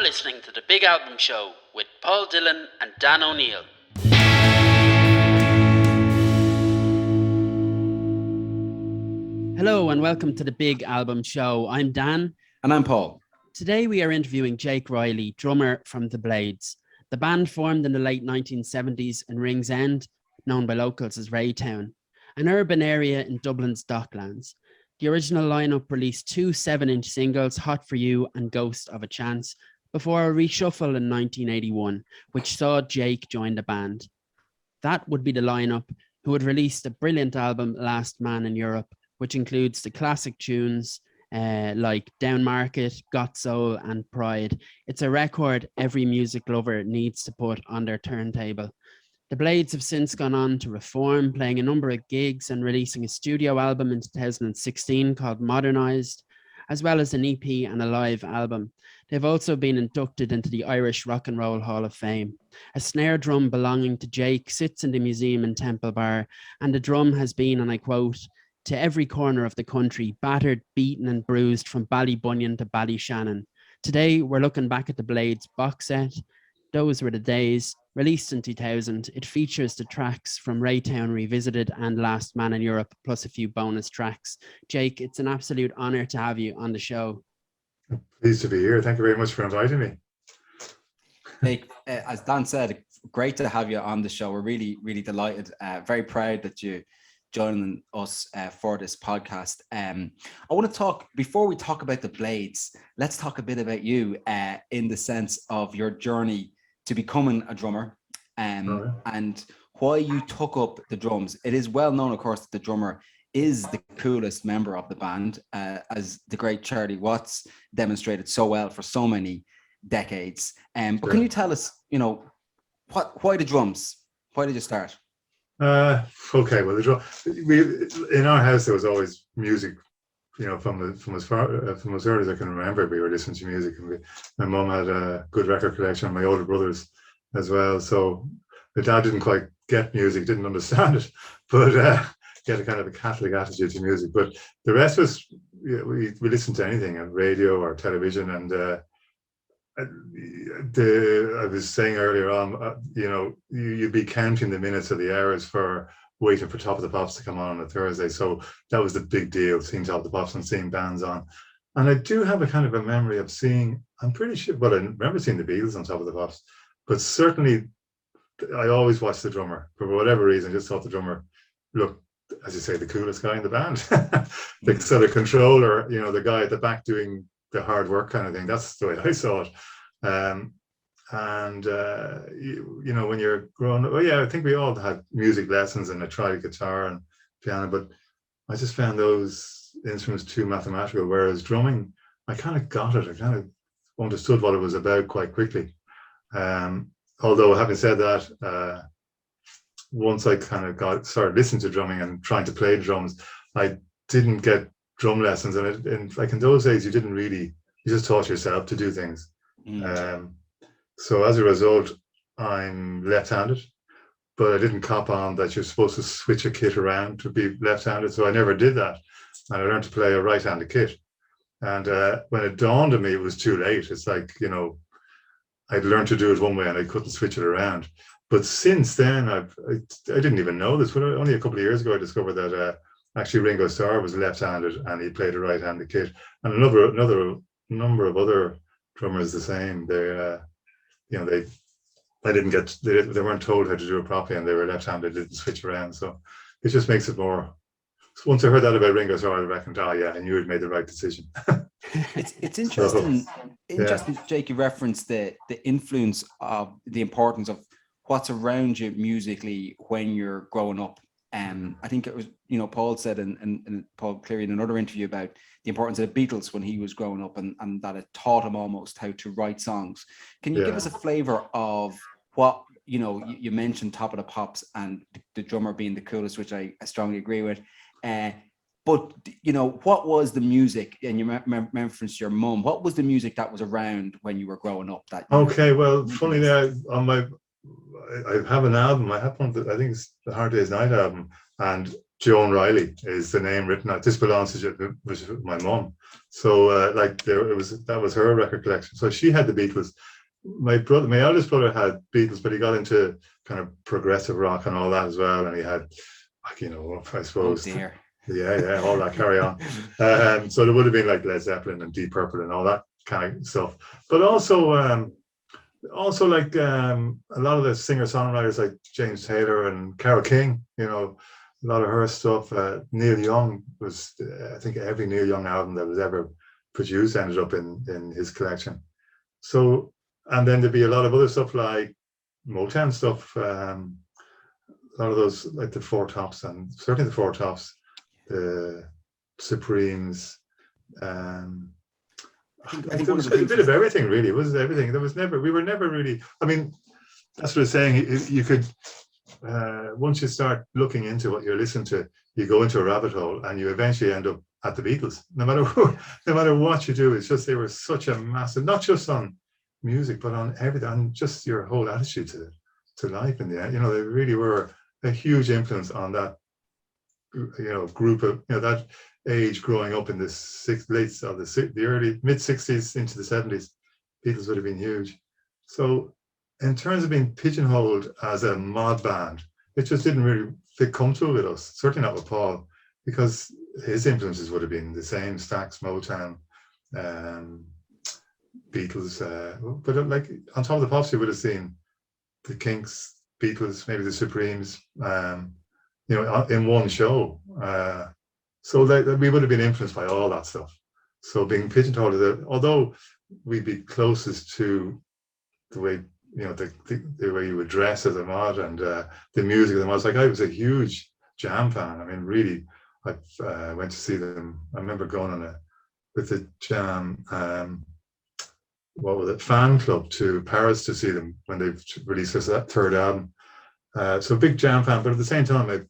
listening to The Big Album Show with Paul Dillon and Dan O'Neill. Hello and welcome to The Big Album Show. I'm Dan. And I'm Paul. Today we are interviewing Jake Reilly, drummer from The Blades. The band formed in the late 1970s in Ringsend, known by locals as Raytown, an urban area in Dublin's Docklands. The original lineup released two 7-inch singles, Hot For You and Ghost of a Chance, before a reshuffle in 1981, which saw Jake join the band. That would be the lineup who had released a brilliant album, Last Man in Europe, which includes the classic tunes like Down Market, Got Soul and Pride. It's a record every music lover needs to put on their turntable. The Blades have since gone on to reform, playing a number of gigs and releasing a studio album in 2016 called Modernised, as well as an EP and a live album. They've also been inducted into the Irish Rock and Roll Hall of Fame. A snare drum belonging to Jake sits in the museum in Temple Bar, and the drum has been, and I quote, "to every corner of the country, battered, beaten and bruised from Ballybunnion to Ballyshannon." Today, we're looking back at the Blades box set. Those Were the Days, released in 2000. It features the tracks from Raytown Revisited and Last Man in Europe, plus a few bonus tracks. Jake, it's an absolute honor to have you on the show. Pleased to be here. Thank you very much for inviting me. Jake, as Dan said, great to have you on the show. We're really, really delighted. Very proud that you joining us for this podcast. I want to talk, before we talk about the Blades, let's talk a bit about you in the sense of your journey to becoming a drummer and why you took up the drums. It is well known, of course, that the drummer is the coolest member of the band, as the great Charlie Watts demonstrated so well for so many decades. But Can you tell us, why the drums? Why did you start? Okay, well, in our house there was always music, from as early as I can remember. We were listening to music, and my mum had a good record collection, and my older brothers as well. So my dad didn't quite get music, didn't understand it, but he had a kind of a Catholic attitude to music. But the rest was, we listened to anything on radio or television, and I was saying earlier on, you'd be counting the minutes or the hours for waiting for Top of the Pops to come on a Thursday. So that was the big deal, seeing Top of the Pops and seeing bands on. And I do have a kind of a memory of seeing, I'm pretty sure, I remember seeing the Beatles on Top of the Pops, but certainly I always watched the drummer. For whatever reason, I just thought the drummer looked, as you say, the coolest guy in the band. The sort of controller, the guy at the back doing the hard work kind of thing. That's the way I saw it. When you're growing up, I think we all had music lessons, and I tried guitar and piano, but I just found those instruments too mathematical, whereas drumming, I kind of got it. I kind of understood what it was about quite quickly. Although having said that, once I kind of started listening to drumming and trying to play drums, I didn't get drum lessons, and like in those days, you just taught yourself to do things. So as a result, I'm left-handed, but I didn't cop on that you're supposed to switch a kit around to be left-handed, so I never did that, and I learned to play a right-handed kit. And when it dawned on me, it was too late. It's like, I'd learned to do it one way and I couldn't switch it around. But since then, I didn't even know this, but only a couple of years ago I discovered that actually Ringo Starr was left-handed and he played a right-handed kit, and another number of other drummers the same. They weren't told how to do it properly, and they were left-handed, didn't switch around. So it just makes it more. Once I heard that about Ringo Starr, I reckoned, I knew he'd made the right decision. It's interesting. Interesting, Jake. You referenced the influence of the importance of what's around you musically when you're growing up. I think it was, Paul said, and Paul Cleary in another interview about the importance of the Beatles when he was growing up, and that it taught him almost how to write songs. Can you give us a flavor of what, you mentioned Top of the Pops and the drummer being the coolest, which I strongly agree with. But, what was the music, and you referenced your mum, what was the music that was around when you were growing up? Funny, I have an album. I have one, I think it's the Hard Day's Night album, and Joan Reilly is the name written out. This belongs to my mum. So that was her record collection. So she had the Beatles. My eldest brother had Beatles, but he got into kind of progressive rock and all that as well. And he had, like, you know, I suppose, Oh dear. yeah, all that carry on. So there would have been like Led Zeppelin and Deep Purple and all that kind of stuff. But also like a lot of the singer-songwriters like James Taylor and Carole King, you know, a lot of her stuff. Neil Young was, I think every Neil Young album that was ever produced ended up in his collection. So, and then there'd be a lot of other stuff like Motown stuff, a lot of those, like the Four Tops, and certainly the Four Tops, the Supremes. It was a bit of everything, really. It was everything. We were never really, I mean, that's what I'm saying. You could, once you start looking into what you're listening to, you go into a rabbit hole and you eventually end up at the Beatles. No matter what you do, it's just, they were such a massive, not just on music, but on everything, on just your whole attitude to life in the end. You know, they really were a huge influence on that, you know, group of, you know, that age growing up in the early mid-60s into the 70s. Beatles would have been huge. So in terms of being pigeonholed as a mod band, it just didn't really fit comfortable with us, certainly not with Paul, because his influences would have been the same: Stax, Motown, Beatles, but like on Top of the Pops, you would have seen the Kinks, Beatles, maybe the Supremes, you know, in one show. So we would have been influenced by all that stuff. So being pigeonholed, although we'd be closest to the way, you know, the way you would dress as a mod and the music of the mods. Like, I was a huge Jam fan. I mean, really, I went to see them. I remember going with the Jam, fan club to Paris to see them when they released their third album. So big Jam fan, but at the same time,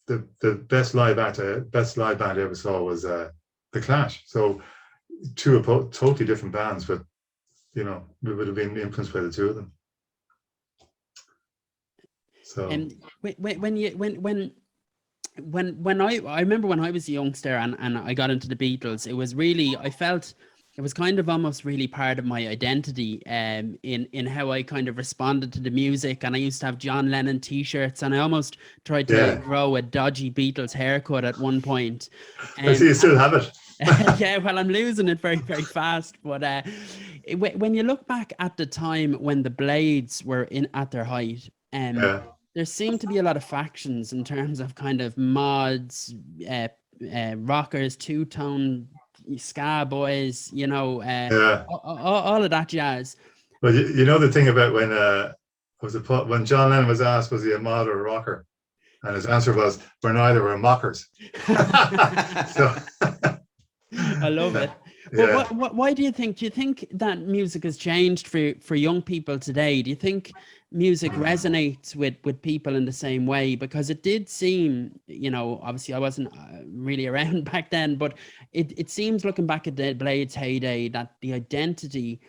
the best live band I ever saw was The Clash. So two totally different bands, but you know, we would have been influenced by the two of them. So and when I remember when I was a youngster and I got into the Beatles, it was really, I felt it was kind of almost really part of my identity, in how I kind of responded to the music. And I used to have John Lennon t-shirts, and I almost tried to grow a dodgy Beatles haircut at one point. I see you still have it. Yeah, well, I'm losing it very, very fast. But when you look back at the time when the Blades were at their height, there seemed to be a lot of factions in terms of kind of mods, rockers, two-tone ska boys, you know, all of that jazz. Well, you know the thing about when John Lennon was asked, was he a mod or a rocker? And his answer was, we're neither, we're mockers. So I love it. But why do you think that music has changed for young people today? Do you think music resonates with people in the same way? Because it did seem, you know, obviously I wasn't really around back then, but it seems, looking back at the Blades' heyday, that the identity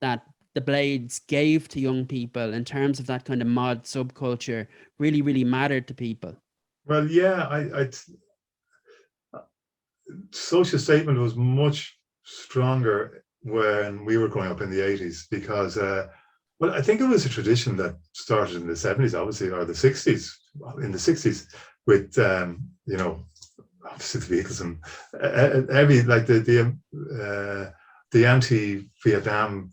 that the Blades gave to young people in terms of that kind of mod subculture really, really mattered to people. Well, yeah, Social Statement was much stronger when we were growing up in the 80s, because well, I think it was a tradition that started in the 70s, obviously, or the 60s, in the 60s, with you know, obviously the Beatles and every, like the anti-Vietnam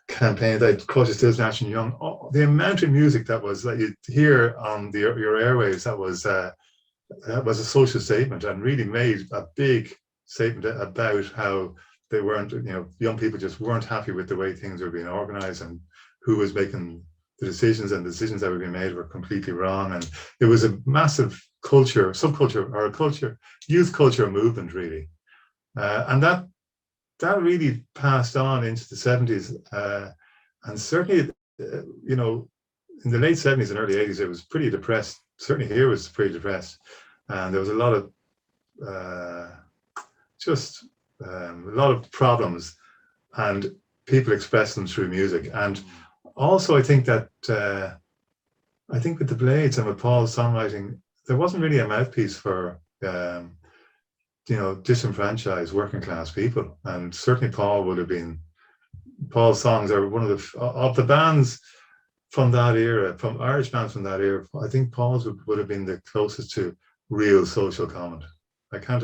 campaign that Culture Stills National Young, the amount of music that was, that you hear on your airwaves, that was a social statement, and really made a big statement about how they weren't, you know, young people just weren't happy with the way things were being organized and who was making the decisions, and the decisions that were being made were completely wrong. And it was a massive youth culture movement, really. And that really passed on into the 70s. And certainly, you know, in the late 70s and early 80s, it was pretty depressed. Certainly here was pretty depressed. And there was a lot of a lot of problems, and people express them through music. And also, I think that with the Blades and with Paul's songwriting, there wasn't really a mouthpiece for disenfranchised working class people, and certainly Paul's songs are one of the bands from that era, from Irish bands from that era. I think Paul's would have been the closest to real social comment. I can't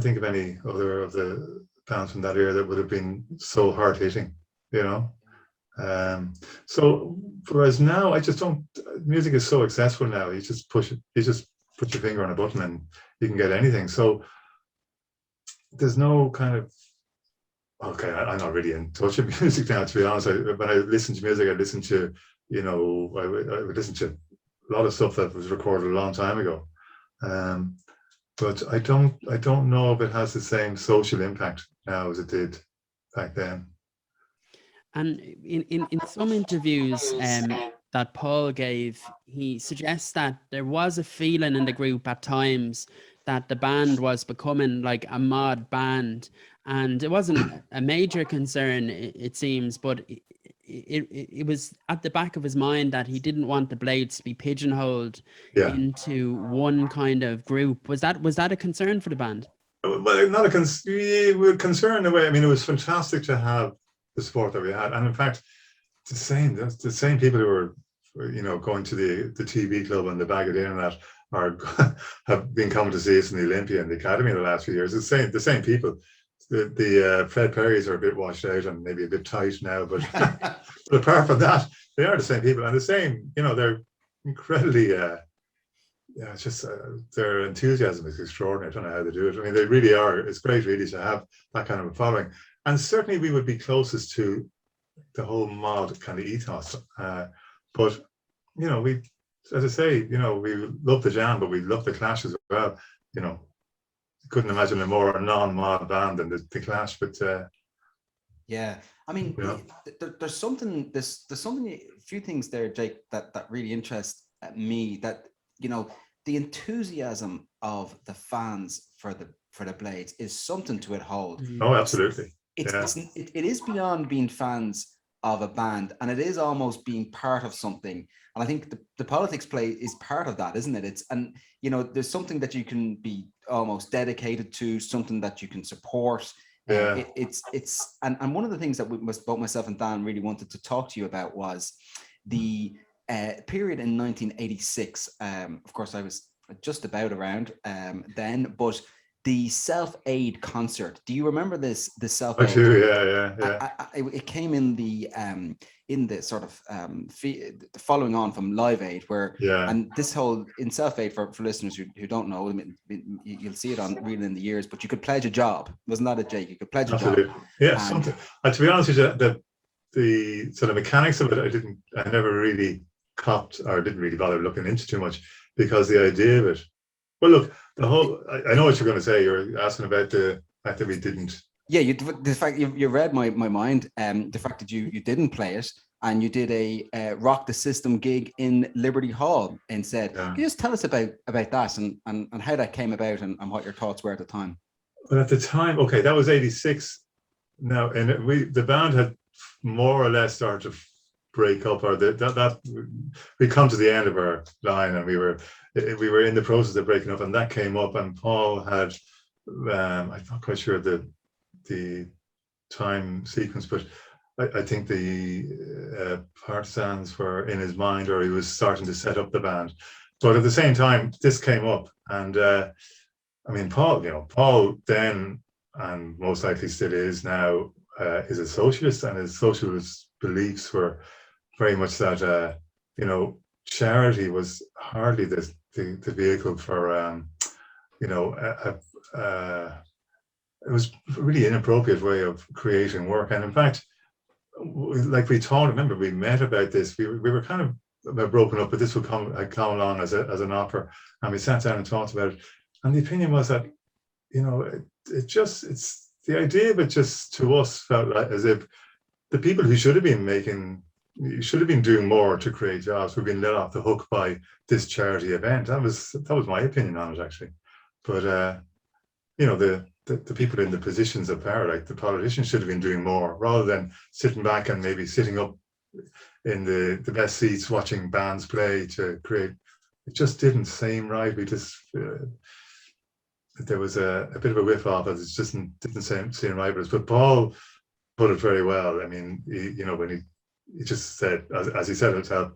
think of any other of the bands from that era that would have been so hard hitting, So whereas now, I just don't. Music is so accessible now. You just put your finger on a button and you can get anything. So there's no kind of. Okay, I'm not really in touch with music now, to be honest. When I listen to music, I listen to, I would listen to a lot of stuff that was recorded a long time ago. But I don't know if it has the same social impact now as it did back then. And in some interviews that Paul gave, he suggests that there was a feeling in the group at times that the band was becoming like a mod band. And it wasn't a major concern, it seems, but it was at the back of his mind that he didn't want the Blades to be pigeonholed into one kind of group. Was that a concern for the band? Well, not a concern. We were concerned in a way. I mean, it was fantastic to have the support that we had, and in fact, the same people who were, going to the TV club and the Bag of Internet have been coming to see us in the Olympia and the Academy in the last few years. The same people. The Fred Perrys are a bit washed out and maybe a bit tight now, but but apart from that, they are the same people, and the same. They're incredibly. It's just their enthusiasm is extraordinary. I don't know how they do it. I mean, they really are. It's great, really, to have that kind of a following. And certainly, we would be closest to the whole mod kind of ethos. But we, as I say, we love the Jam, but we love the Clash as well. Couldn't imagine a more non-mod band than the Clash, but yeah, I mean, there's something, a few things there, Jake, that really interest me. That the enthusiasm of the fans for the Blades is something to hold. Oh, absolutely. It is beyond being fans of a band, and it is almost being part of something. And I think the politics play is part of that, isn't it? There's something that you can be almost dedicated to, something that you can support. Yeah. And one of the things that both myself and Dan really wanted to talk to you about was the period in 1986. Of course, I was just about around then, but the Self-Aid concert. Do you remember this? The Self-Aid. I do. Yeah. It came in the sort of following on from Live Aid, where and this whole in Self-Aid for listeners who don't know, I mean, you'll see it on Reeling in the Years, but you could pledge a job. Wasn't that it, Jake? You could pledge a job. Yeah, something. To be honest with you, the sort of mechanics of it, I never really copped or didn't really bother looking into too much, because the idea of it. Well, look, I know what you're going to say. You're asking about the fact that we didn't. Yeah, the fact you read my mind. The fact that you didn't play it, and you did a Rock the System gig in Liberty Hall instead. Yeah. Can you just tell us about that and how that came about and what your thoughts were at the time? Well, at the time, okay, that was 86. Now, and the band had more or less started to break up, or that we come to the end of our line, and we were in the process of breaking up, and that came up, and Paul had I'm not quite sure the time sequence, but I think the Partisans were in his mind, or he was starting to set up the band. But at the same time, this came up, and I mean, Paul then, and most likely still is now, is a socialist, and his socialist beliefs were very much that charity was hardly the vehicle for it was a really inappropriate way of creating work. And in fact, like we talked, remember we met about this. We were kind of broken up, but this would come along as an offer, and we sat down and talked about it. And the opinion was that it's the idea of it just to us felt like as if the people who should have been doing more to create jobs were being let off the hook by this charity event. That was my opinion on it, actually. But the people in the positions of power, like the politicians, should have been doing more, rather than sitting back and maybe sitting up in the best seats watching bands play to create it just didn't seem right. We just there was a bit of a whiff off it. It just didn't seem right with us. But Paul put it very well. I mean, when he just said, as he said himself,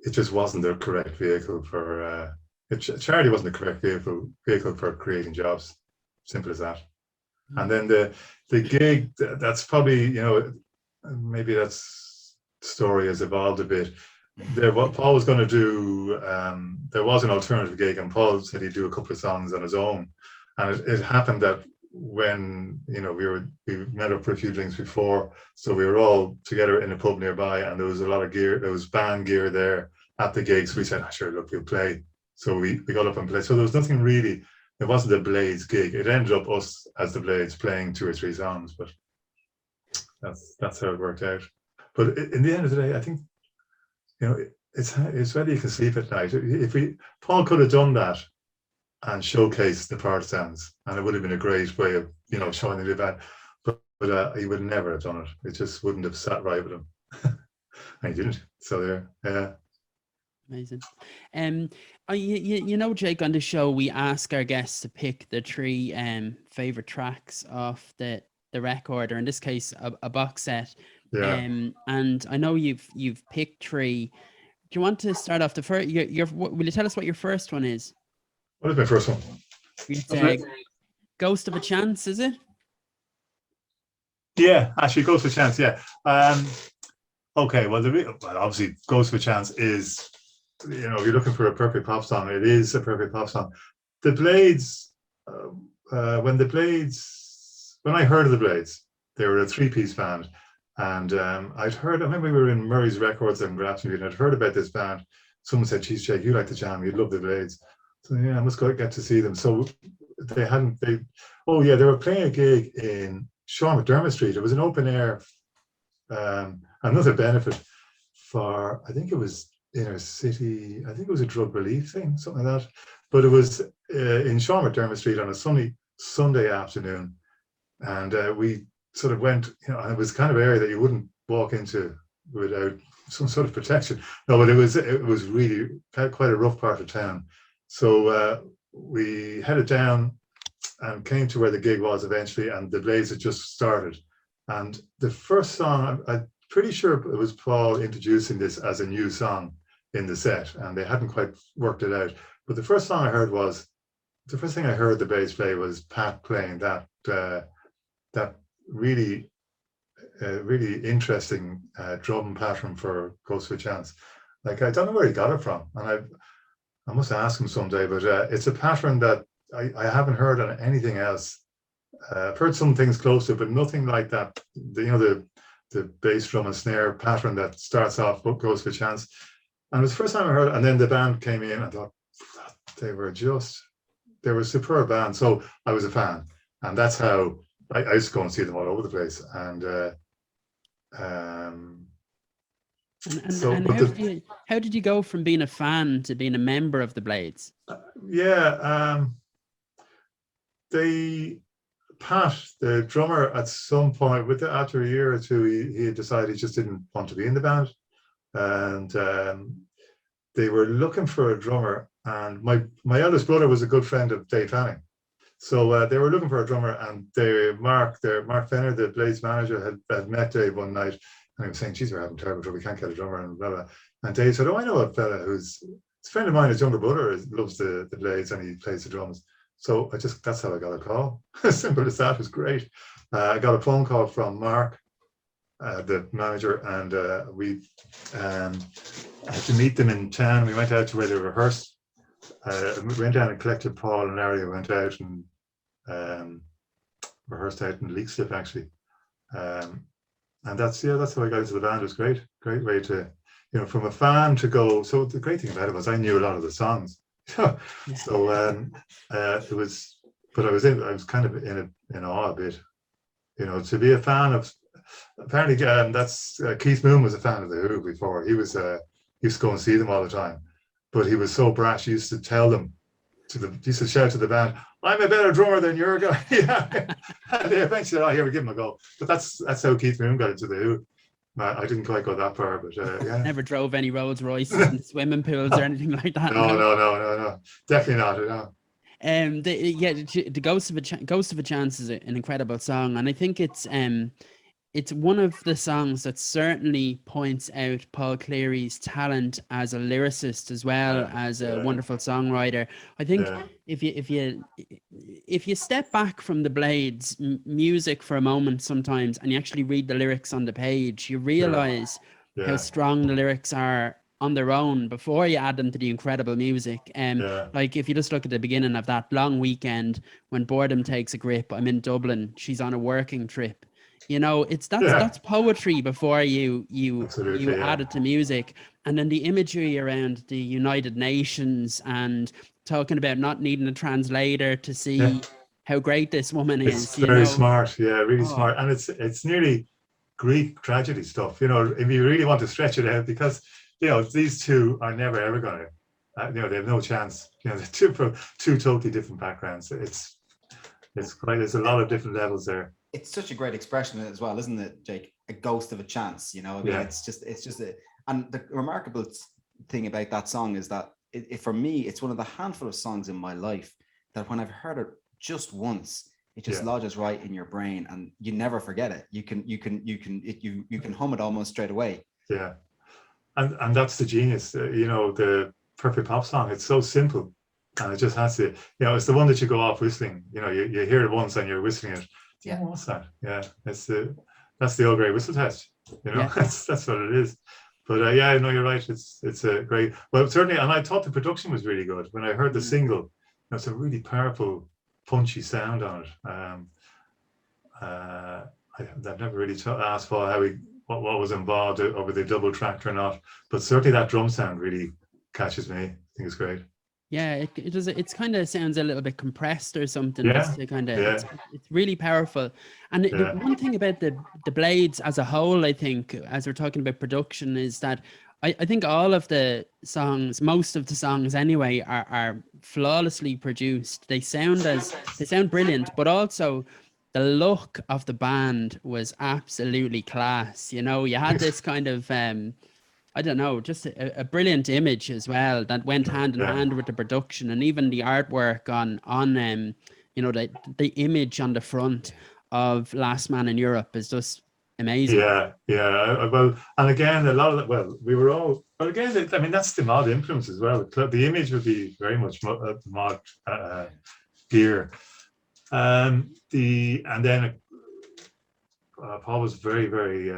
it just wasn't the correct vehicle for charity wasn't the correct vehicle for creating jobs. Simple as that. And then the gig, that's probably, maybe that's story has evolved a bit. What Paul was going to do, there was an alternative gig, and Paul said he'd do a couple of songs on his own. And it happened that when we met up for a few drinks before, so we were all together in a pub nearby, and there was a lot of gear, there was band gear there at the gig. So we said, sure, look, we'll play. So we got up and played. So there was nothing really. It wasn't a Blades gig. It ended up us as the Blades playing 2 or 3 songs, but that's how it worked out. But in the end of the day, I think it's whether you can sleep at night. Paul could have done that and showcased the part sounds, and it would have been a great way of showing the band. But he would never have done it. It just wouldn't have sat right with him, and he didn't. So there, yeah. Amazing. Jake, on the show we ask our guests to pick the 3 favorite tracks off the record, or in this case a box set. Yeah. And I know you've picked 3. Do you want to start off the first? Will you tell us what your first one is? What is my first one? It's Ghost of a Chance, is it? Yeah, actually, Ghost of a Chance. Yeah. Okay. Well, obviously, Ghost of a Chance is. If you're looking for a perfect pop song, it is a perfect pop song. The Blades, when I heard of the Blades, they were a 3-piece band, and I remember we were in Murray's Records in Grafton, and I'd heard about this band. Someone said, "Geez, Jake, you like the jam, you'd love the Blades." So yeah, I must go get to see them. So they were playing a gig in Sean McDermott Street. It was an open air, another benefit for, I think it was inner city, I think it was a drug relief thing, something like that. But it was in Sean McDermott Street on a sunny Sunday afternoon, and we sort of went, it was kind of area that you wouldn't walk into without some sort of protection. No, but it was really quite a rough part of town. So we headed down and came to where the gig was eventually, and the Blades had just started. And the first song, I'm pretty sure it was Paul introducing this as a new song in the set, and they hadn't quite worked it out. But the first thing I heard the Blades play was Pat playing that really interesting drum pattern for Ghost of a Chance. Like, I don't know where he got it from, and I must ask him someday, but it's a pattern that I haven't heard on anything else. I've heard some things close to it, but nothing like that. The bass drum and snare pattern that starts off Ghost of a Chance. And it was the first time I heard it, and then the band came in, and I thought, they were a superb band. So I was a fan, and that's how I used to go and see them all over the place. And how did you go from being a fan to being a member of the Blades? Pat, the drummer, at some point, after a year or two, he had decided he just didn't want to be in the band. And they were looking for a drummer, and my eldest brother was a good friend of Dave Fanning, so they were looking for a drummer, and Mark Fenner, the Blades manager, had met Dave one night, and he was saying, "Geez, we're having terrible trouble, we can't get a drummer," and blah blah. And Dave said, "Oh, I know a fella it's a friend of mine, his younger brother loves the Blades, and he plays the drums." So that's how I got a call. As simple as that. It was great. I got a phone call from Mark, the manager, and we had to meet them in town. We went out to where they rehearsed. We went down and collected Paul and Ari, went out and rehearsed out in Leakslip, actually. And that's how I got into the band. It was great way to, from a fan to go. So the great thing about it was I knew a lot of the songs. So it was, but I was kind of in awe a bit, to be a fan of. Apparently, that's Keith Moon was a fan of the Who before. He used to go and see them all the time, but he was so brash. He used to tell them he used to shout to the band, "I'm a better drummer than your guy." Yeah. And they eventually said, "Oh, here, we give him a go." But that's how Keith Moon got into the Who. I didn't quite go that far, but yeah. Never drove any Rolls Royces in swimming pools or anything like that. No, definitely not. No. The Ghost of a Chance is an incredible song, and I think it's one of the songs that certainly points out Paul Cleary's talent as a lyricist as well as a wonderful songwriter. I think if you step back from the Blades music for a moment sometimes and you actually read the lyrics on the page, you realize how strong the lyrics are on their own before you add them to the incredible music. Like if you just look at the beginning of that long weekend, when boredom takes a grip, I'm in Dublin, she's on a working trip. You know, that's poetry before you add it to music. And then the imagery around the United Nations and talking about not needing a translator to see how great this woman is. It's very smart, really smart. And it's nearly Greek tragedy stuff, you know, if you really want to stretch it out, because, you know, these two are never ever going to, you know, they have no chance. You know, they're two totally different backgrounds. It's quite, there's a lot of different levels there. It's such a great expression as well, isn't it, Jake? A ghost of a chance, you know. I mean, it's just and the remarkable thing about that song is that for me, it's one of the handful of songs in my life that when I've heard it just once, it just lodges right in your brain, and you never forget it. You can hum it almost straight away. Yeah, and that's the genius, you know, the perfect pop song. It's so simple, and it just has to, you know, it's the one that you go off whistling. You know, you hear it once and you're whistling it. Yeah, what's that? Yeah, that's the old grey whistle test. You know, that's what it is. But no, you're right. It's a great. Well, certainly, and I thought the production was really good when I heard the single. There's a really powerful, punchy sound on it. I've never really asked Paul what was involved over the double tracked or not, but certainly that drum sound really catches me. I think it's great. Yeah, it does. It's kind of sounds a little bit compressed or something. It's really powerful. And the one thing about the Blades as a whole, I think, as we're talking about production, is that I think all of the songs, most of the songs anyway, are flawlessly produced. They sound brilliant, but also the look of the band was absolutely class. You know, you had this kind of I don't know, just a brilliant image as well that went hand in hand with the production, and even the artwork on you know, the image on the front of Last Man in Europe is just amazing. Well, and again, a lot of again, I mean, that's the mod influence as well. The image would be very much mod gear. And then Paul was very, very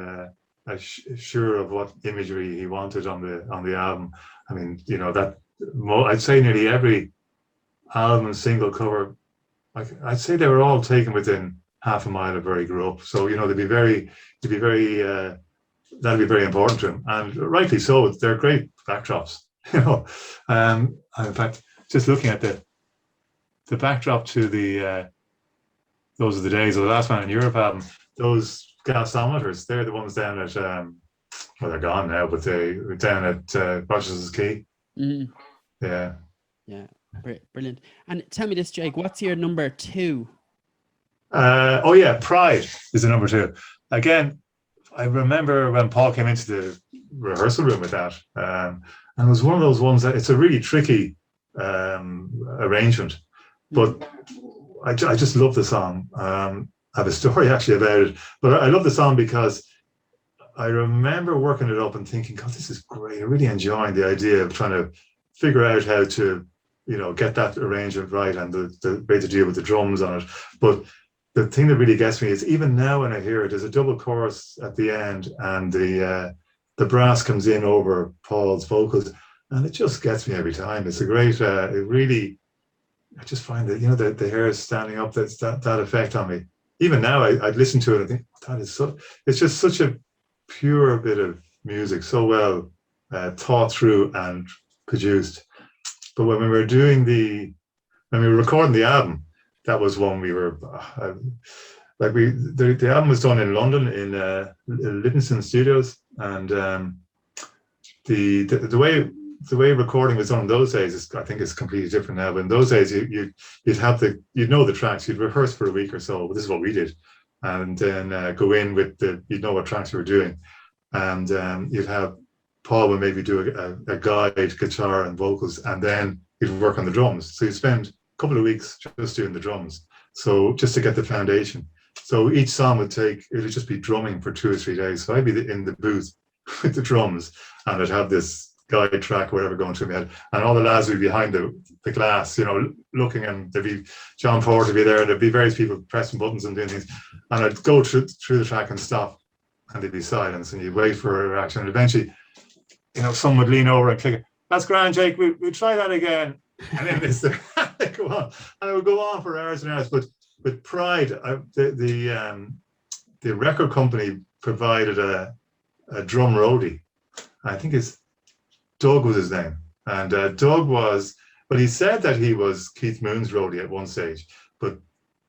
sure of what imagery he wanted on the album. I mean, you know, that I'd say nearly every album and single cover, I'd say they were all taken within half a mile of where he grew up. So, you know, that'd be very important to him, and rightly so. They're great backdrops, you know. And in fact, just looking at the backdrop to the Those Are the Days of the Last Man in Europe album, those gasometers, they're the ones down at well, they're gone now, but they were down at Rochester's Quay. Yeah, brilliant. And tell me this, Jake, what's your number 2? Pride is the number 2. Again, I remember when Paul came into the rehearsal room with that, and it was one of those ones that it's a really tricky arrangement, but I just love the song. I have a story actually about it, but I love the song because I remember working it up and thinking, God, this is great. I'm really enjoying the idea of trying to figure out how to, you know, get that arrangement right and the way to deal with the drums on it. But the thing that really gets me is even now when I hear it, there's a double chorus at the end, and the brass comes in over Paul's vocals, and it just gets me every time. It's a great, I just find that, you know, the hair is standing up, that effect on me. Even now, I'd listen to it and think, that is it's just such a pure bit of music, so well thought through and produced. But when we were recording the album, that was one we were the album was done in London in Livingston Studios, and the way recording was done in those days I think is completely different now. But in those days, you'd know the tracks, you'd rehearse for a week or so. This is what we did, and then go in with you'd know what tracks you were doing, and you'd have Paul would maybe do a guide, guitar and vocals, and then he'd work on the drums. So you spend a couple of weeks just doing the drums. So just to get the foundation. So each song would just be drumming for 2 or 3 days. So I'd be in the booth with the drums, and I'd have this guide track, whatever, going through my head, and all the lads would be behind the glass, looking, and there'd be John Ford would be there, and there'd be various people pressing buttons and doing things, and I'd go through the track and stop, and there'd be silence, and you'd wait for a reaction, and eventually, someone would lean over and click it. That's grand, Jake. We'll try that again, and then this go on, and it would go on for hours and hours. But with Pride, the record company provided a drum roadie. I think Doug was his name, and Doug was. But he said that he was Keith Moon's roadie at one stage, but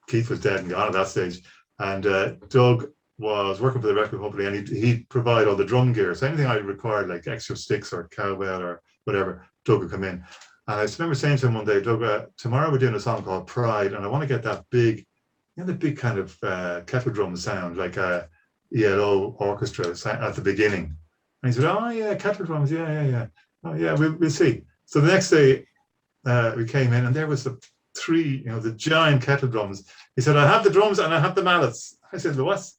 Keith was dead and gone at that stage, and Doug was working for the record company, and he'd provide all the drum gear. So anything I required, like extra sticks or cowbell or whatever, Doug would come in. And I just remember saying to him one day, Doug, tomorrow we're doing a song called Pride, and I want to get that big, the big kind of kettle drum sound, like a ELO orchestra at the beginning. And he said, oh yeah, kettle drums, yeah. Oh yeah, we'll see. So the next day we came in, and there was the 3, the giant kettle drums. He said, I have the drums and I have the mallets. I said, what?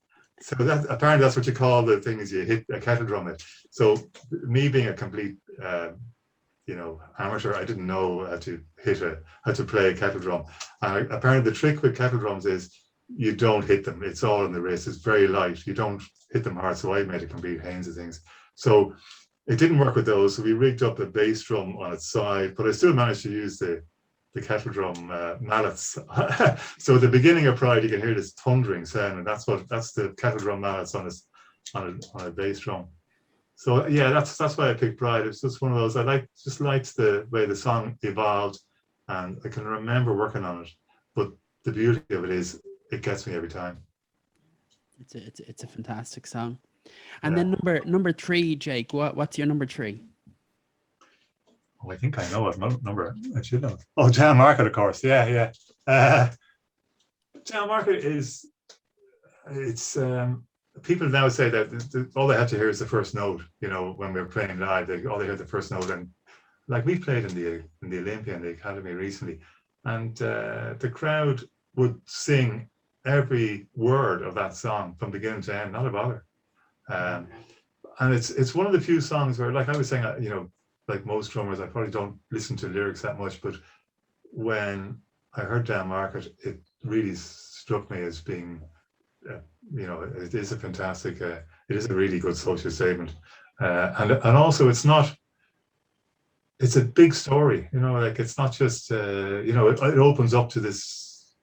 So apparently that's what you call the things you hit a kettle drum with. So me being a complete amateur, I didn't know how to play a kettle drum. And apparently the trick with kettle drums is you don't hit them. It's all in the wrist. It's very light. You don't hit them hard. So I made a complete hanes of things. So it didn't work with those. So we rigged up a bass drum on its side, but I still managed to use the kettle drum mallets. So at the beginning of Pride, you can hear this thundering sound, and that's the kettle drum mallets on a bass drum. So yeah, that's why I picked Pride. It's just one of those. I just liked the way the song evolved, and I can remember working on it. But the beauty of it is, it gets me every time. It's a fantastic song. And then number 3, Jake. What's your number 3? Oh, I think I know what number I should know. Oh, Jam Market, of course. Yeah. Jam Market it's people now say that all they have to hear is the first note. When we're playing live, all they hear the first note. And like we played in the Olympia and the Academy recently, and the crowd would sing every word of that song from beginning to end, not a bother. And it's one of the few songs where, like I was saying, like most drummers, I probably don't listen to lyrics that much, but when I heard Down Market, it really struck me as being, it is a fantastic, it is a really good social statement. And also it's a big story, like it's not just, it opens up to this,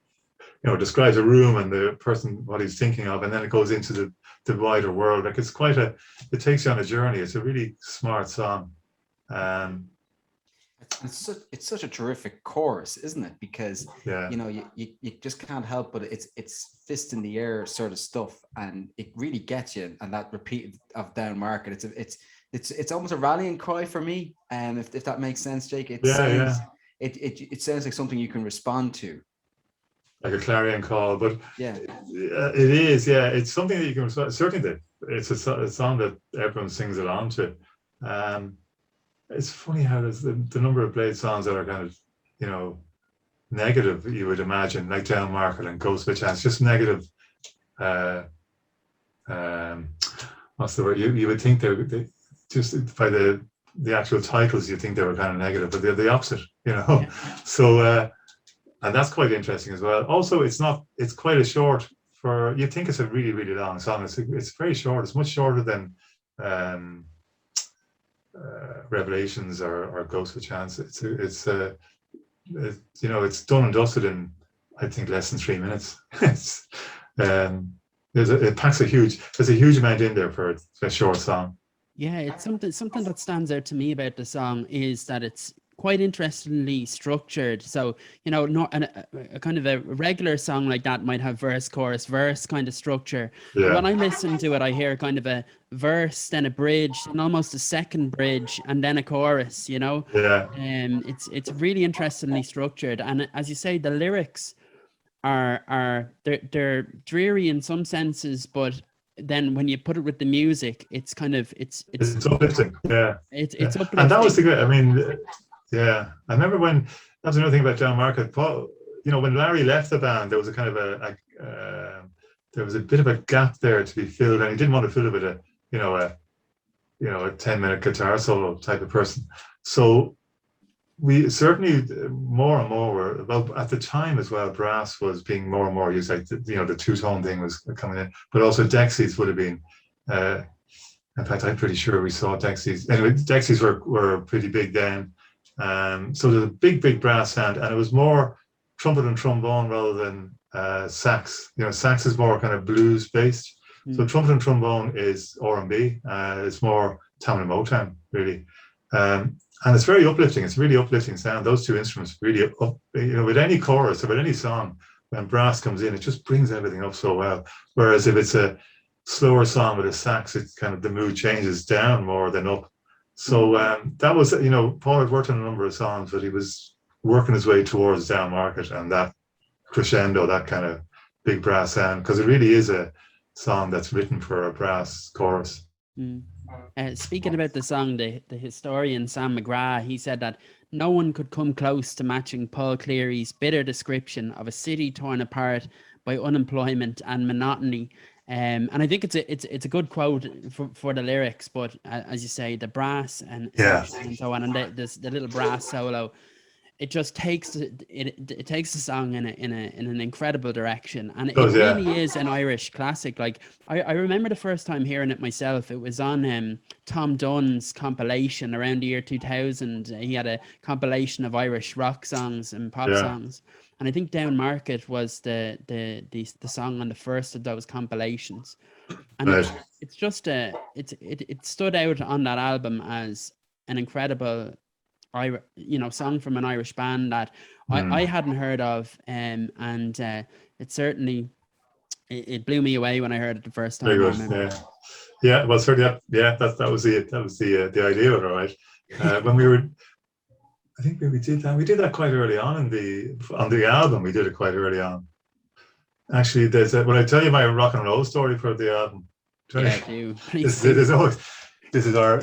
describes a room and the person, what he's thinking of, and then it goes into the wider world. Like it takes you on a journey. It's a really smart song. It's such a terrific chorus, isn't it? Because you just can't help but it's fist in the air sort of stuff, and it really gets you. And that repeat of Down Market, it's almost a rallying cry for me. If that makes sense, Jake. It sounds like something you can respond to, like a clarion call. But it is. Yeah, it's something that you can respond. Certainly, it's a song that everyone sings along to. It's funny how there's the number of Blade songs that are kind of, negative, you would imagine, like Down Market and Ghost of a Chance, just negative. What's the word? You would think they just by the actual titles, you think they were kind of negative, but they're the opposite, So, and that's quite interesting as well. Also, it's quite a short you'd think it's a really, really long song. It's very short. It's much shorter than Revelations or Ghost of a Chance. It's done and dusted in, I think, less than 3 minutes. It packs there's a huge amount in there for a short song. Yeah, it's something that stands out to me about the song is that it's quite interestingly structured. So, not a kind of a regular song like that might have verse, chorus, verse kind of structure. Yeah. But when I listen to it, I hear kind of a verse, then a bridge, and almost a second bridge, and then a chorus, Yeah. It's really interestingly structured. And as you say, the lyrics they're dreary in some senses, but then when you put it with the music, it's kind of it's uplifting. Yeah, it's uplifting. And that was the great. I mean, yeah, I remember when that's another thing about John Market. Paul, when Larry left the band, there was a kind of there was a bit of a gap there to be filled, and he didn't want to fill it with a 10-minute guitar solo type of person. So we certainly more and more were, well, at the time as well, brass was being more and more used, like the two-tone thing was coming in, but also Dexies would have been, in fact, I'm pretty sure we saw Dexies. Anyway, Dexies were pretty big then. So there's a big brass sound, and it was more trumpet and trombone rather than sax. Sax is more kind of blues based. So trumpet and trombone is R&B. It's more town and Motown, really. And it's very uplifting. It's a really uplifting sound. Those two instruments really up, with any chorus or with any song, when brass comes in, it just brings everything up so well. Whereas if it's a slower song with a sax, it's kind of the mood changes down more than up. So that was, Paul had worked on a number of songs, but he was working his way towards down market and that crescendo, that kind of big brass sound, because it really is a song that's written for a brass chorus. Speaking about the song, the historian Sam McGrath, he said that no one could come close to matching Paul Cleary's bitter description of a city torn apart by unemployment and monotony. And I think it's a good quote for the lyrics, but as you say, the brass and so on, and the little brass solo, it just takes it takes the song in an incredible direction, and it really is an Irish classic. Like I remember the first time hearing it myself. It was on Tom Dunn's compilation around the year 2000. He had a compilation of Irish rock songs and pop songs, and I think Down Market was the song on the first of those compilations. And it's just it stood out on that album as an incredible song from an Irish band that I hadn't heard of, and it certainly it blew me away when I heard it the first time. Very good. Yeah. Well, certainly, that was the idea of it, all right. When we were, I think we did that quite early on on the album. We did it quite early on. Actually, when I tell you my rock and roll story for the album, this is our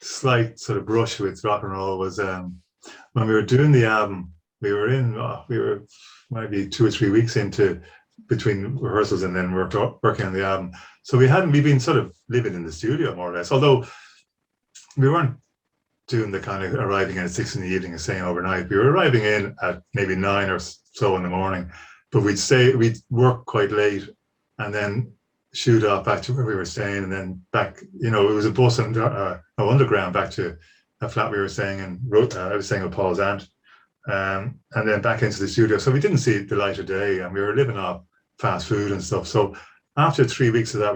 slight sort of brush with rock and roll was when we were doing the album. We were maybe 2 or 3 weeks into between rehearsals and then working on the album. So we've been sort of living in the studio more or less, although we weren't doing the kind of arriving in at 6 in the evening and staying overnight. We were arriving in at maybe 9 or so in the morning, but we'd work quite late and then shoot off back to where we were staying, and then back, it was a bus and underground back to a flat we were staying in. I was staying with Paul's aunt, and then back into the studio. So we didn't see the light of day, and we were living off fast food and stuff. So after 3 weeks of that,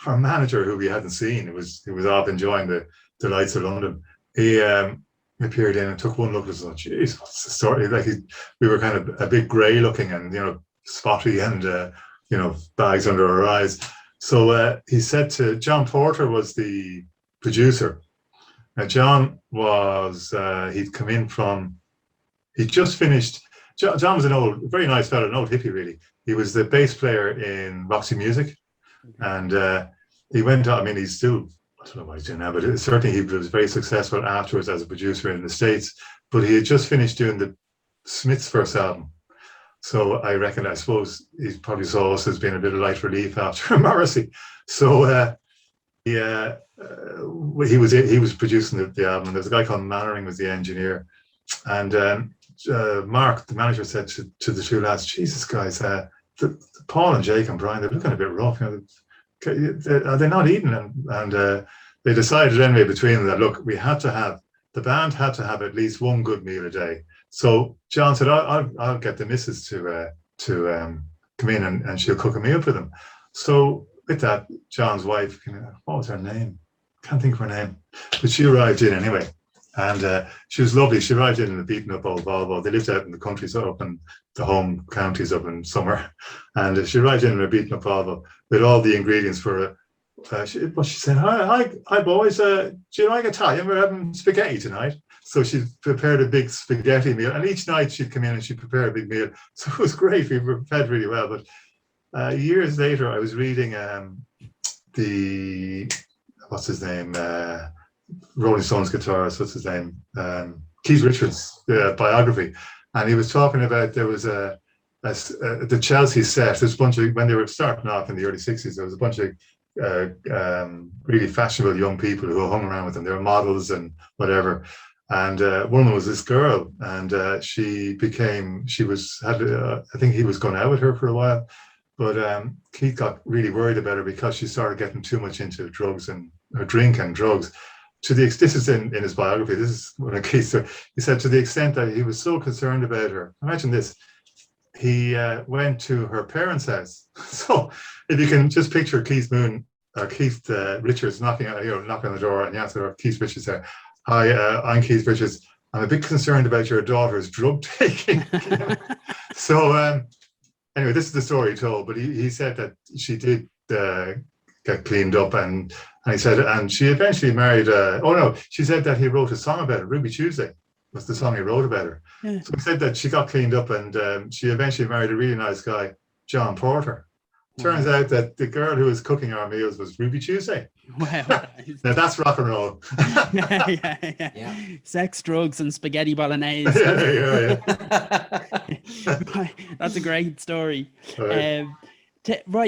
our manager, who we hadn't seen, he was off enjoying the lights of London. He appeared in and took one look at us and said, "Jeez, what's the story?" Like we were kind of a bit grey looking and spotty and bags under our eyes. So he said to John Porter, was the producer. Now John was he'd come in from, he'd just finished. John was an very nice fellow, an old hippie really. He was the bass player in Roxy Music, and he went on. I mean, he's still, I don't know what he's doing now, but certainly he was very successful afterwards as a producer in the States. But he had just finished doing the Smiths' first album. So I suppose he probably saw us as being a bit of light relief after Morrissey. So he was producing the album. There's a guy called Mannering was the engineer, and Mark, the manager, said to the two lads, "Jesus, guys, Paul and Jake and Brian, they're looking a bit rough. Are they not eating?" And they decided anyway between them that, look, the band had to have at least one good meal a day. So John said, I'll get the missus to come in and she'll cook a meal for them. So with that, John's wife, what was her name? Can't think of her name, but she arrived in anyway. And she was lovely. She arrived in a beaten up old Volvo. They lived out in the country, so up in the home counties up in summer. And she arrived in a beaten up Volvo with all the ingredients for she said, hi boys, do you like Italian? We're having spaghetti tonight. So she prepared a big spaghetti meal, and each night she'd come in and she'd prepare a big meal. So it was great. We were fed really well. But Years later, I was reading what's his name? Rolling Stones guitarist, what's his name? Keith Richards' biography. And he was talking about there was the Chelsea set. There's a bunch of, when they were starting off in the early 60s, there was a bunch of really fashionable young people who hung around with them. They were models and whatever. And one of them was this girl, and I think he was going out with her for a while. But Keith got really worried about her because she started getting too much into drugs and drink and drugs. This is in his biography. This is one of Keith's. He said to the extent that he was so concerned about her. Imagine this. He went to her parents' house. So if you can just picture Keith Richards knocking on the door, and you answer, Keith Richards there. Hi, I'm Keith Richards. I'm a bit concerned about your daughter's drug taking. So anyway, this is the story he told. But he said that she did get cleaned up, and he said, and she eventually married. She said that he wrote a song about her. Ruby Tuesday was the song he wrote about her. Yeah. So he said that she got cleaned up, and she eventually married a really nice guy, John Porter. Turns out that the girl who was cooking our meals was Ruby Tuesday. Wow. Now that's rock and roll. Yeah. Sex, drugs, and spaghetti bolognese. Yeah. That's a great story. Right.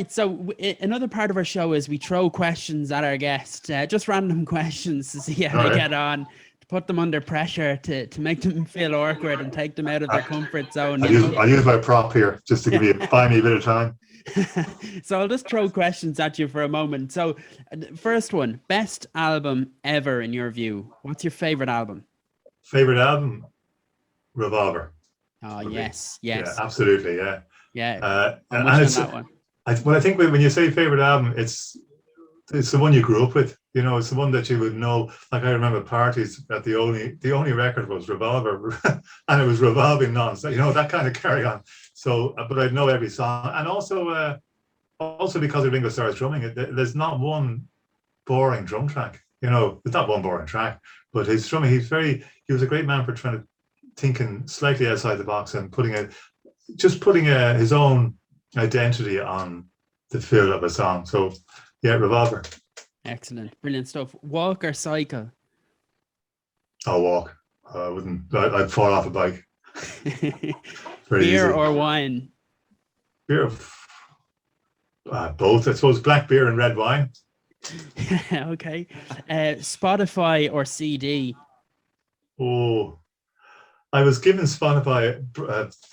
So another part of our show is we throw questions at our guest, just random questions to see how they get on, to put them under pressure, to make them feel awkward and take them out of their comfort zone. I'll use my prop here just to buy me a bit of time. So I'll just throw questions at you for a moment. So first one, best album ever in your view. What's your favorite album? Favorite album? Revolver. Oh, yes. Yeah, absolutely. Yeah. Yeah. And it's that one. I think when you say favorite album, it's the one you grew up with. It's the one that you would know. Like I remember parties that the only record was Revolver, and it was revolving non-stop. That kind of carry on. So, but I'd know every song, and also because of Ringo Starr's drumming, there's not one boring drum track. There's not one boring track, but his drumming, he was a great man for thinking slightly outside the box and putting his own identity on the feel of a song. So, yeah, Revolver. Excellent, brilliant stuff. Walk or cycle? I'll walk. I wouldn't. I'd fall off a bike. Beer easy. Or wine? Beer. Both, I suppose. Black beer and red wine. Okay. Spotify or CD? Oh, I was given Spotify.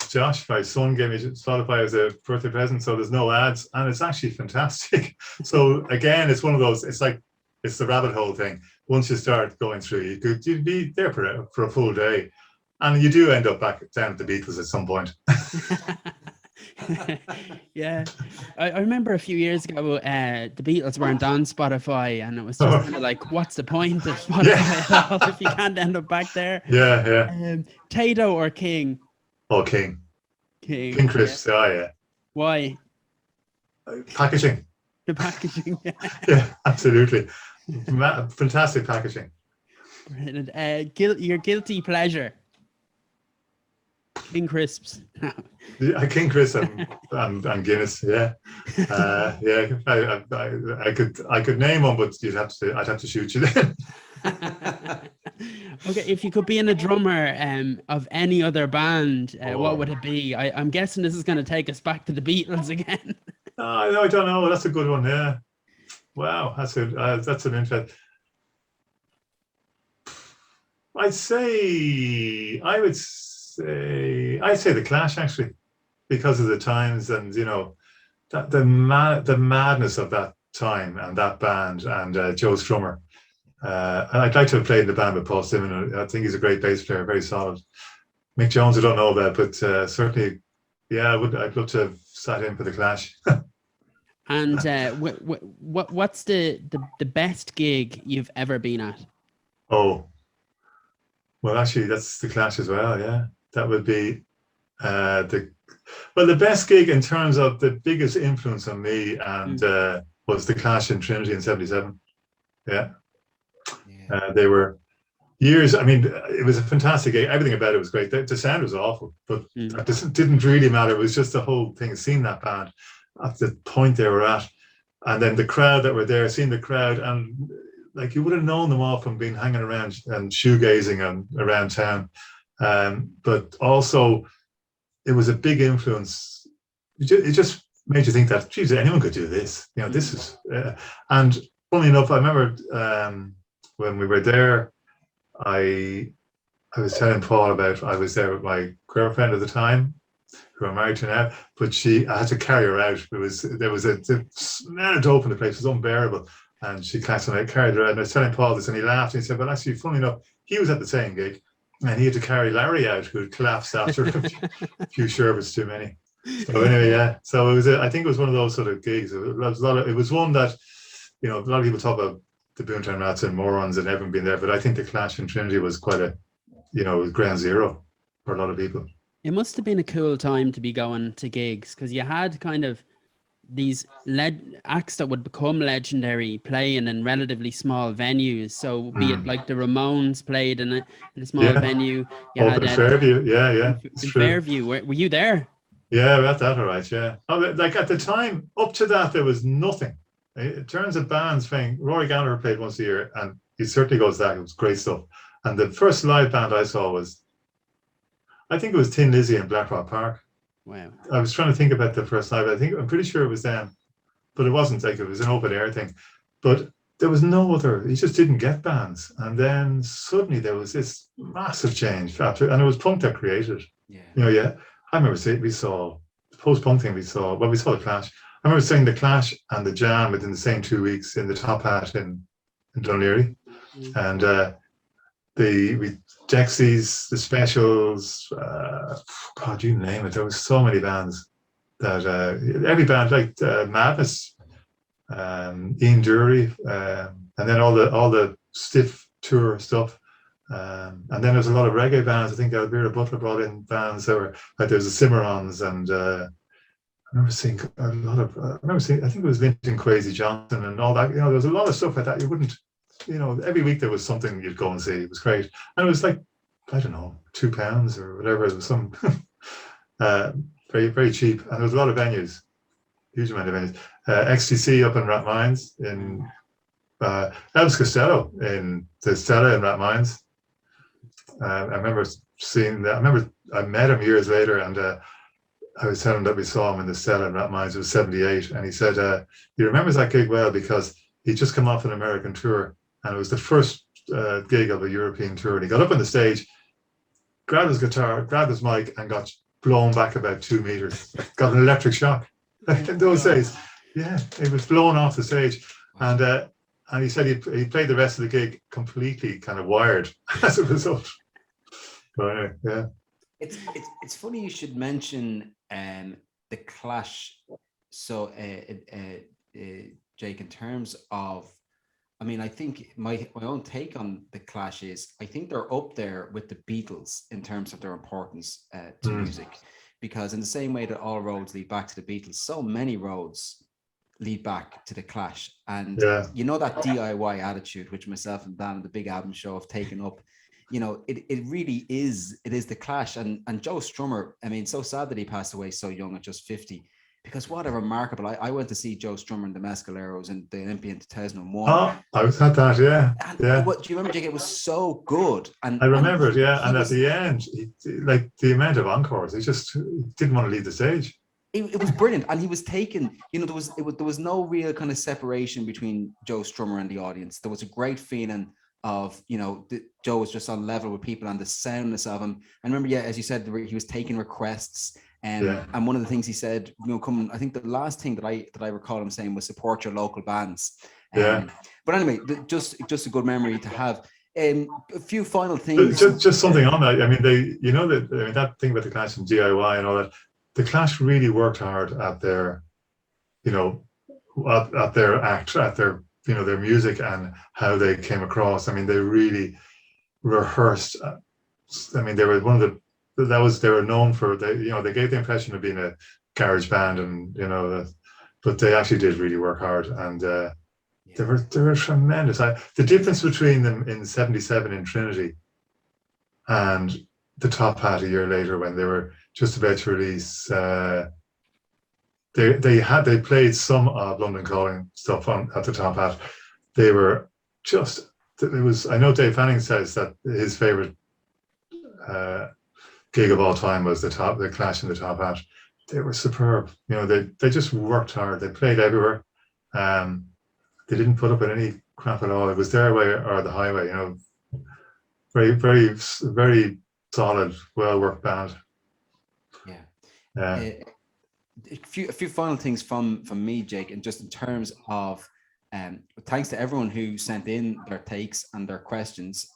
Josh, my son, gave me Spotify as a birthday present, so there's no ads, and it's actually fantastic. So again, it's one of those. It's like it's the rabbit hole thing. Once you start going through, you'd be there for a full day, and you do end up back down at the Beatles at some point. Yeah, I remember a few years ago, the Beatles weren't on Spotify, and it was just kind of like, what's the point of Spotify at all if you can't end up back there? Yeah. Tato or King? Oh, King. King crisps. Yeah. Why? Packaging. The packaging. Yeah, absolutely. Fantastic packaging. Brilliant. Your guilty pleasure? King crisps. King crisp and Guinness. Yeah. I could name one, but I'd have to shoot you then. Okay, if you could be in a drummer of any other band, what would it be? I'm guessing this is going to take us back to the Beatles again. I don't know. That's a good one. Yeah. Wow, that's an interest. I'd say the Clash, actually, because of the times and the madness of that time and that band and Joe Strummer. And I'd like to have played in the band with Paul Simon. I think he's a great bass player, very solid. Mick Jones, I don't know about, but certainly, yeah, I'd love to have sat in for the Clash. And what's the best gig you've ever been at? Oh, well, actually, that's the Clash as well. Yeah, that would be the best gig in terms of the biggest influence on me, and was the Clash in Trinity in '77. Yeah. They were years. I mean, it was a fantastic gig. Everything about it was great. The sound was awful, but that didn't really matter. It was just the whole thing. Seeing that band at the point they were at. And then the crowd that were there, seeing the crowd, and like you would have known them all from being hanging around and shoegazing and around town. But also, it was a big influence. It just made you think that, geez, anyone could do this. You know, this is. And funny enough, I remember when we were there, I was telling Paul about, I was there with my girlfriend at the time, who I'm married to now, but I had to carry her out. There was the smell of dope in the place was unbearable. And she carried her out. And I was telling Paul this, and he laughed. And he said, well, actually, funny enough, he was at the same gig, and he had to carry Larry out, who had collapsed after a few sherbets too many. So anyway, yeah. So it was. I think it was one of those sort of gigs. It was one that, you know, a lot of people talk about the Boomtown Rats and Morons and everyone being there, but I think the Clash in Trinity was quite a, you know, ground zero for a lot of people. It must have been a cool time to be going to gigs, because you had kind of these acts that would become legendary playing in relatively small venues. So be it like the Ramones played in a small venue. You had Fairview, in Fairview. Were you there? Yeah, we had that, all right, yeah. Like at the time, up to that, there was nothing. In terms of bands playing, Rory Gallagher played once a year, and he certainly goes that. It was great stuff. And the first live band I saw was, I think it was Tin Lizzy in Blackrock Park. Wow. I was trying to think about the first live. I'm pretty sure it was them, but it wasn't. Like, it was an open air thing. But there was no other. He just didn't get bands, and then suddenly there was this massive change after, and it was punk that created. Yeah. You know, yeah. I remember we saw the post-punk thing. We saw the Clash. I remember seeing the Clash and the Jam within the same 2 weeks in the Top Hat in Dunleary, and the Dexies, the Specials, God, you name it. There was so many bands that every band, like Madness, Ian Dury, and then all the stiff tour stuff. And then there's a lot of reggae bands. I think Elvira Butler brought in bands that were like, there's the Cimarrons, and I remember seeing a lot of. I think it was Vincent Kwesi Johnson and all that. You know, there was a lot of stuff like that. You wouldn't. You know, every week there was something you'd go and see. It was great. And it was like, I don't know, £2 or whatever. It was some very, very cheap. And there was a lot of venues, huge amount of venues. XTC up in Rathmines, in Elvis Costello in the Stella in Rathmines. I remember seeing that. I remember I met him years later, and I was telling him that we saw him in the Stella in Rathmines. It was 78. And he said he remembers that gig well because he'd just come off an American tour. And it was the first gig of a European tour. And he got up on the stage, grabbed his guitar, grabbed his mic, and got blown back about 2 meters. Got an electric shock. In those days, yeah, he was blown off the stage. And he said he played the rest of the gig completely kind of wired as a result. But anyway, yeah. It's funny you should mention the Clash. So, Jake, in terms of, I mean, I think my own take on the Clash is, I think they're up there with the Beatles in terms of their importance to music, because in the same way that all roads lead back to the Beatles, so many roads lead back to the Clash. And you know, that DIY attitude, which myself and Dan, the Big Album Show, have taken up, you know, it really is, it is the Clash. And Joe Strummer, I mean, so sad that he passed away so young at just 50. Because what a remarkable, I went to see Joe Strummer and the Mescaleros in the Olympia in 2001. Oh, I was at that, yeah. What, do you remember, Jake? It was so good. And I remember it, yeah. And at the end, like the amount of encores, he just didn't want to leave the stage. It was brilliant. And he was taken, you know, there was no real kind of separation between Joe Strummer and the audience. There was a great feeling of, you know, Joe was just on level with people and the soundness of him. And remember, yeah, as you said, he was taking requests. And one of the things he said, you know, I think the last thing that I recall him saying was support your local bands. But anyway, just a good memory to have. A few final things. Just something on that. I mean, that thing about the Clash and DIY and all that. The Clash really worked hard at their, you know, at their act, at their, you know, their music and how they came across. I mean, they really rehearsed. I mean, they were one of the. They were known for, you know, they gave the impression of being a garage band, and you know, but they actually did really work hard, and they were tremendous. The difference between them in '77 in Trinity and the Top Hat a year later, when they were just about to release they played some of London Calling stuff at the Top Hat. They were just, it was, I know Dave Fanning says that his favorite gig of all time was the Clash in the Top Hat. They were superb. You know, they just worked hard. They played everywhere. They didn't put up with any crap at all. It was their way or the highway. You know, very, very, very solid, well worked band. Yeah. A few final things from me, Jake, and just in terms of thanks to everyone who sent in their takes and their questions.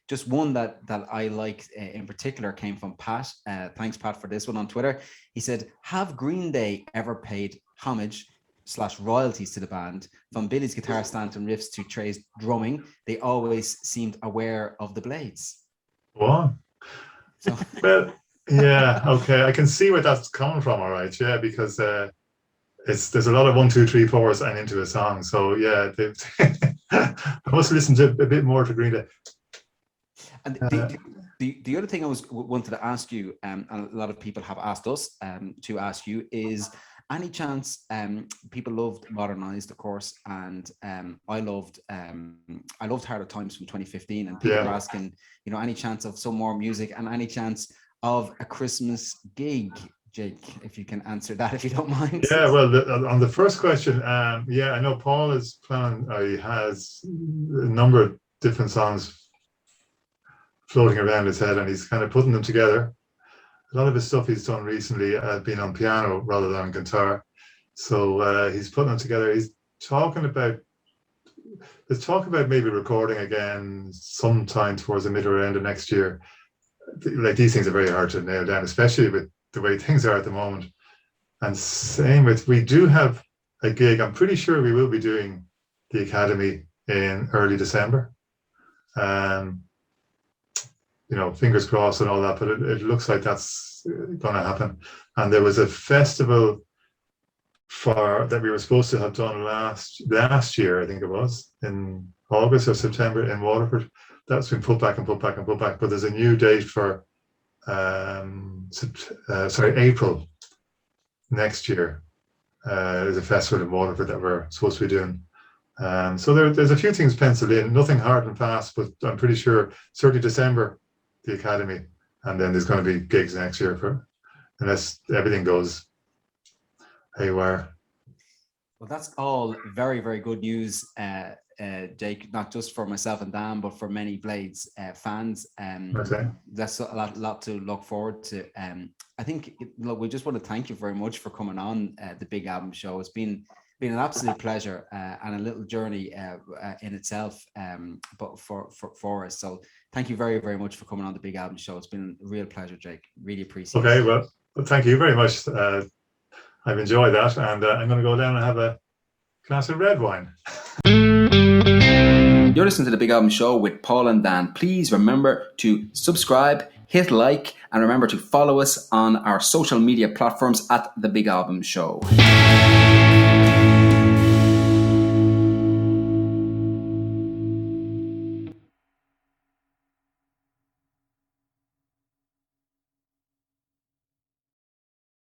Just one that I liked in particular came from Pat. Thanks, Pat, for this one on Twitter. He said, have Green Day ever paid homage/royalties to the band? From Billy's guitar stance and riffs to Trey's drumming, they always seemed aware of the Blades. What? So. Well, yeah, okay. I can see where that's coming from, all right. Yeah, because there's a lot of 1, 2, 3, 4s and into a song. So yeah, I must listen to a bit more to Green Day. And the other thing I wanted to ask you, and a lot of people have asked us to ask you, is any chance people loved Modernised, of course, and I loved Harder Times from 2015, and people are asking, you know, any chance of some more music and any chance of a Christmas gig, Jake, if you can answer that, if you don't mind. Yeah, well, on the first question, yeah, I know Paul is planning, he has a number of different songs floating around his head, and he's kind of putting them together. A lot of his stuff he's done recently has been on piano rather than on guitar. So he's putting them together. He's talking about, there's talk about maybe recording again sometime towards the middle or end of next year. Like, these things are very hard to nail down, especially with the way things are at the moment. And same with, we do have a gig. I'm pretty sure we will be doing the Academy in early December. You know, fingers crossed and all that, but it looks like that's going to happen. And there was a festival that we were supposed to have done last year, I think it was, in August or September in Waterford. That's been put back and put back and put back. But there's a new date for April next year. There's a festival in Waterford that we're supposed to be doing. So there's a few things penciled in, nothing hard and fast, but I'm pretty sure certainly December, the Academy, and then there's going to be gigs next year unless everything goes haywire. Well, that's all very, very good news, Jake, not just for myself and Dan, but for many Blades fans. Okay. That's a lot to look forward to. I think, look, we just want to thank you very much for coming on the Big Album Show. It's been an absolute pleasure and a little journey in itself, but for us. So thank you very, very much for coming on the Big Album Show. It's been a real pleasure, Jake. Really appreciate it. Okay, well, thank you very much. I've enjoyed that, and I'm going to go down and have a glass of red wine. You're listening to the Big Album Show with Paul and Dan. Please remember to subscribe, hit like, and remember to follow us on our social media platforms at the Big Album Show.